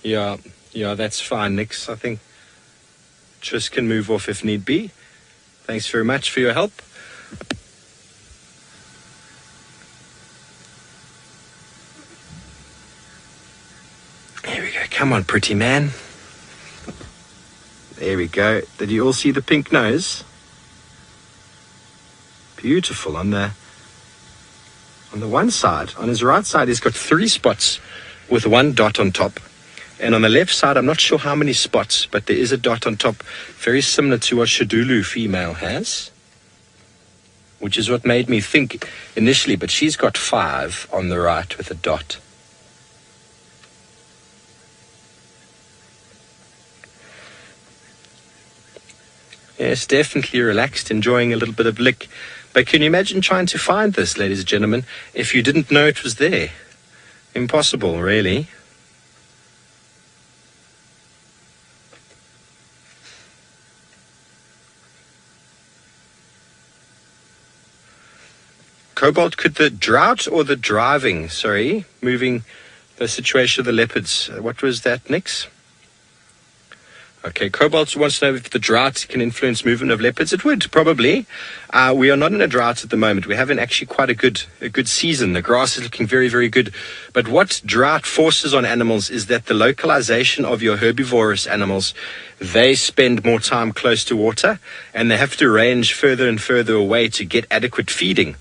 Speaker 2: Yeah, that's fine, Nix. I think Tris can move off if need be. Thanks very much for your help. There we go. Come on, pretty man. There we go. Did you all see the pink nose? Beautiful. On the one side, on his right side, he's got 3 spots with 1 dot on top. And on the left side, I'm not sure how many spots, but there is a dot on top, very similar to what Shadulu female has, which is what made me think initially, but she's got 5 on the right with a dot. Yes, definitely relaxed, enjoying a little bit of lick. But can you imagine trying to find this, ladies and gentlemen, if you didn't know it was there? Impossible, really. Cobalt, could the drought or the driving, moving the situation of the leopards, what was that, Nix? Okay, Cobalt wants to know if the drought can influence movement of leopards. It would, probably. We are not in a drought at the moment. We're having actually quite a good season. The grass is looking very, very good. But what drought forces on animals is that the localization of your herbivorous animals, they spend more time close to water, and they have to range further and further away to get adequate feeding.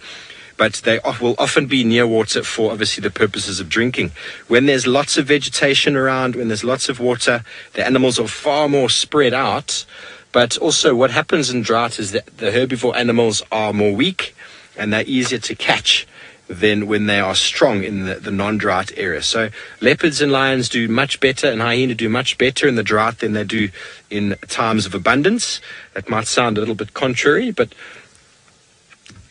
Speaker 2: But they will often be near water for, obviously, the purposes of drinking. When there's lots of vegetation around, when there's lots of water, the animals are far more spread out. But also what happens in drought is that the herbivore animals are more weak and they're easier to catch than when they are strong in the non-drought area. So leopards and lions do much better, and hyena do much better in the drought than they do in times of abundance. That might sound a little bit contrary, but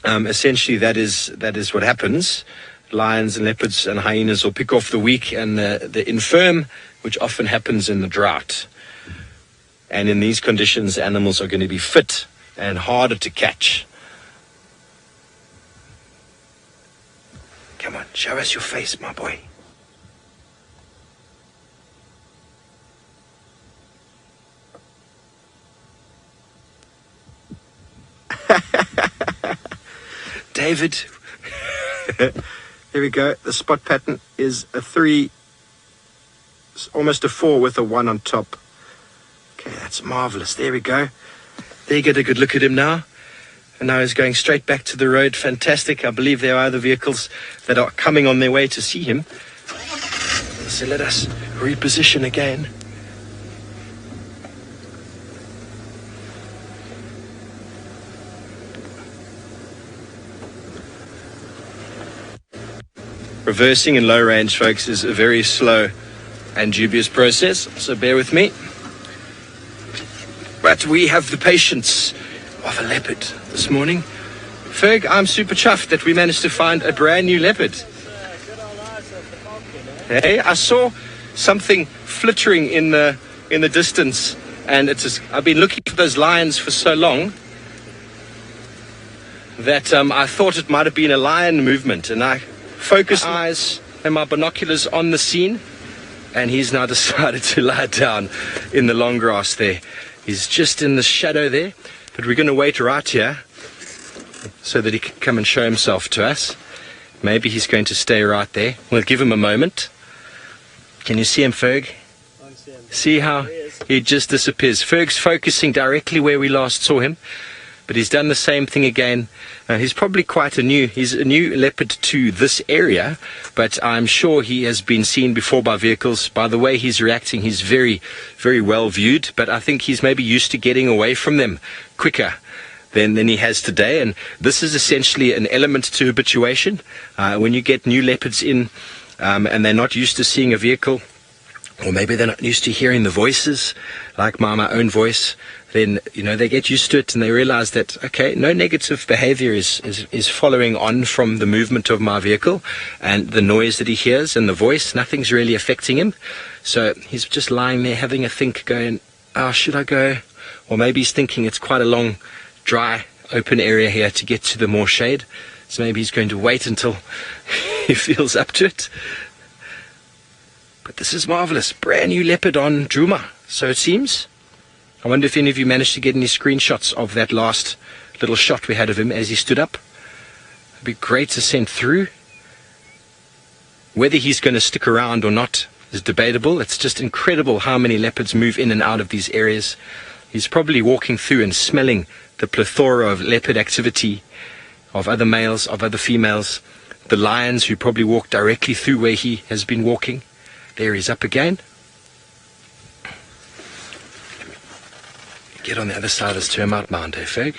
Speaker 2: essentially, that is what happens. Lions and leopards and hyenas will pick off the weak and the infirm, which often happens in the drought. And in these conditions, animals are going to be fit and harder to catch. Come on, show us your face, my boy. David, here we go. The spot pattern is a 3, almost a 4 with a 1 on top. Okay, that's marvelous. There we go. There you get a good look at him now. And now he's going straight back to the road. Fantastic. I believe there are other vehicles that are coming on their way to see him. So let us reposition again. Reversing in low range, folks, is a very slow and dubious process, so bear with me. But we have the patience of a leopard this morning. Ferg, I'm super chuffed that we managed to find a brand new leopard. Hey, I saw something flittering in the distance, and I've been looking for those lions for so long that I thought it might have been a lion movement, and I focused my eyes and my binoculars on the scene, and he's now decided to lie down in the long grass there. He's just in the shadow there, but we're going to wait right here so that he can come and show himself to us. Maybe he's going to stay right there. We'll give him a moment. Can you see him, Ferg? See how he just disappears. Ferg's focusing directly where we last saw him, but he's done the same thing again. He's probably he's a new leopard to this area, but I'm sure he has been seen before by vehicles. By the way he's reacting, he's very, very well viewed, but I think he's maybe used to getting away from them quicker than he has today. And this is essentially an element to habituation. When you get new leopards in and they're not used to seeing a vehicle, or maybe they're not used to hearing the voices, like my own voice, then, they get used to it and they realize that, okay, no negative behavior is following on from the movement of my vehicle and the noise that he hears and the voice. Nothing's really affecting him. So he's just lying there having a think, going, should I go? Or maybe he's thinking it's quite a long, dry, open area here to get to the more shade. So maybe he's going to wait until he feels up to it. But this is marvelous. Brand new leopard on Djuma, so it seems. I wonder if any of you managed to get any screenshots of that last little shot we had of him as he stood up. It'd be great to send through. Whether he's going to stick around or not is debatable. It's just incredible how many leopards move in and out of these areas. He's probably walking through and smelling the plethora of leopard activity, of other males, of other females. The lions who probably walk directly through where he has been walking. There he's up again. Get on the other side of this termite mound, Ferg?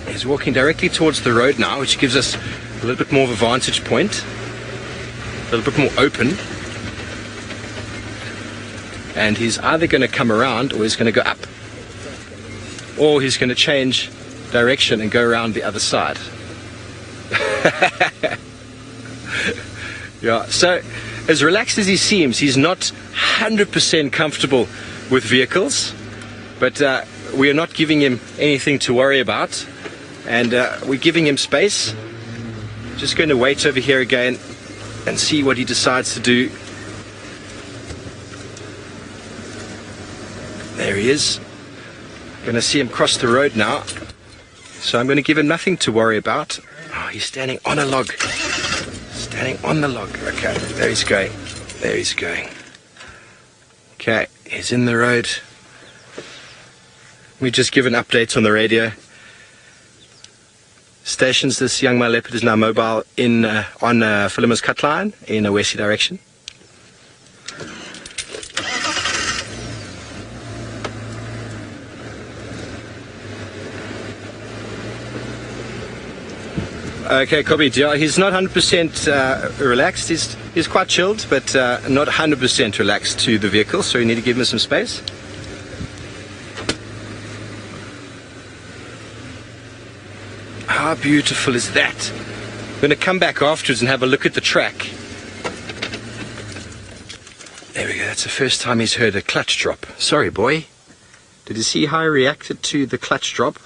Speaker 2: He's walking directly towards the road now, which gives us a little bit more of a vantage point. A little bit more open. And he's either going to come around or he's going to go up. Or he's going to change direction and go around the other side. Yeah, so as relaxed as he seems, he's not 100% comfortable with vehicles, but we are not giving him anything to worry about, and we're giving him space. Just going to wait over here again and see what he decides to do. There he is. Going to see him cross the road now, so I'm going to give him nothing to worry about. Oh, he's standing on a log. Standing on the log. Okay, there he's going. There he's going. Okay, he's in the road. We just give an update on the radio. Stations, this young male leopard is now mobile on Philemon's cut line in a westy direction. Okay, copy. Yeah, he's not 100% relaxed. He's quite chilled, but not 100% relaxed to the vehicle, so you need to give him some space. How beautiful is that? I'm going to come back afterwards and have a look at the track. There we go. That's the first time he's heard a clutch drop. Sorry, boy. Did you see how he reacted to the clutch drop?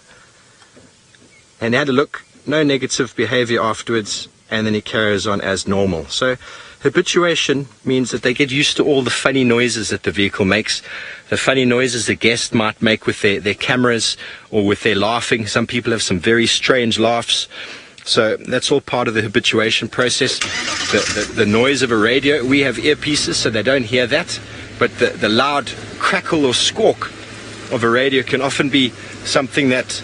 Speaker 2: And he had a look. No negative behavior afterwards, and then he carries on as normal. So habituation means that they get used to all the funny noises that the vehicle makes, the funny noises the guest might make with their cameras or with their laughing. Some people have some very strange laughs. So that's all part of the habituation process. The noise of a radio, we have earpieces so they don't hear that, but the loud crackle or squawk of a radio can often be something that...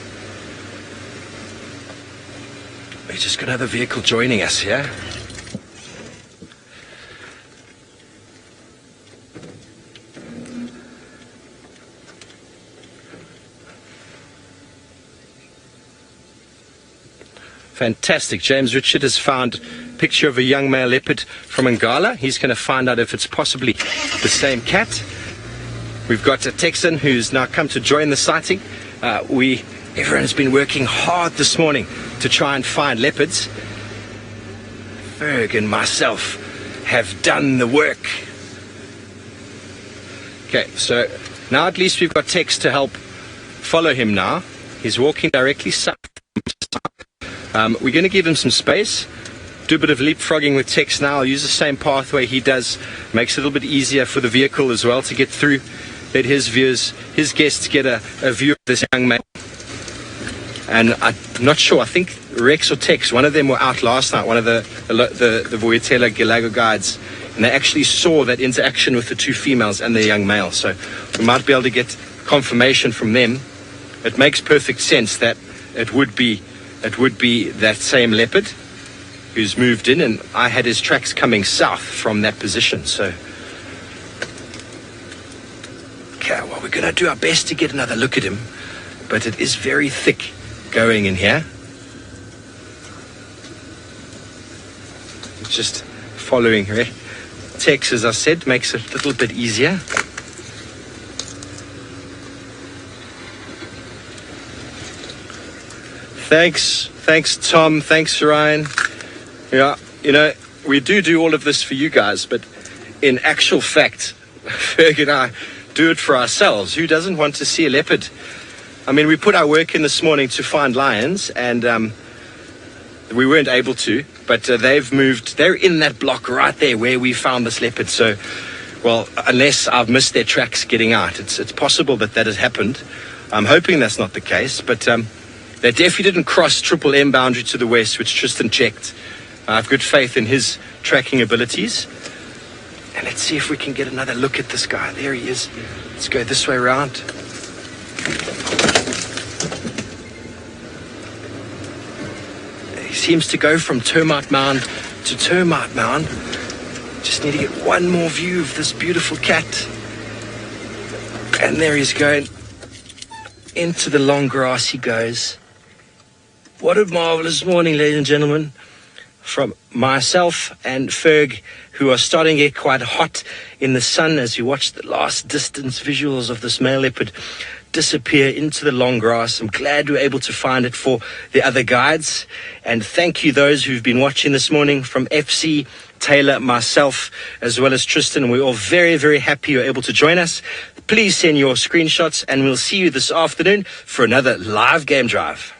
Speaker 2: We're just got another vehicle joining us here. Fantastic. James Richard has found a picture of a young male leopard from Ngala. He's going to find out if it's possibly the same cat. We've got a Texan who's now come to join the sighting. Everyone has been working hard this morning to try and find leopards. Ferg and myself have done the work. Okay, so now at least we've got Tex to help follow him now. He's walking directly south. We're going to give him some space, do a bit of leapfrogging with Tex now. I'll use the same pathway he does. Makes it a little bit easier for the vehicle as well to get through. Let his guests get a view of this young man. And I'm not sure, I think Rex or Tex, one of them were out last night, one of the Voyatela Gilago guides, and they actually saw that interaction with the two females and the young male. So we might be able to get confirmation from them. It makes perfect sense that it would be that same leopard who's moved in, and I had his tracks coming south from that position. So, okay, well, we're going to do our best to get another look at him, but it is very thick going in here. Just following her. Tex, as I said, makes it a little bit easier. Thanks Tom, thanks Ryan. Yeah, you know, we do all of this for you guys, but in actual fact, Ferg and I do it for ourselves. Who doesn't want to see a leopard? I mean, we put our work in this morning to find lions, and we weren't able to, but they've moved. They're in that block right there where we found this leopard. So, well, unless I've missed their tracks getting out, it's possible that has happened. I'm hoping that's not the case, but they definitely didn't cross Triple M boundary to the west, which Tristan checked. I have good faith in his tracking abilities. And let's see if we can get another look at this guy. There he is. Let's go this way around. He seems to go from termite mound to termite mound. Just need to get one more view of this beautiful cat. And there he's going. Into the long grass he goes. What a marvelous morning, ladies and gentlemen, from myself and Ferg, who are starting to get quite hot in the sun as we watch the last distance visuals of this male leopard disappear into the long grass. I'm glad we were able to find it for the other guides. And thank you those who've been watching this morning, from FC, Taylor, myself, as well as Tristan. We're all very, very happy you're able to join us. Please send your screenshots, and we'll see you this afternoon for another live game drive.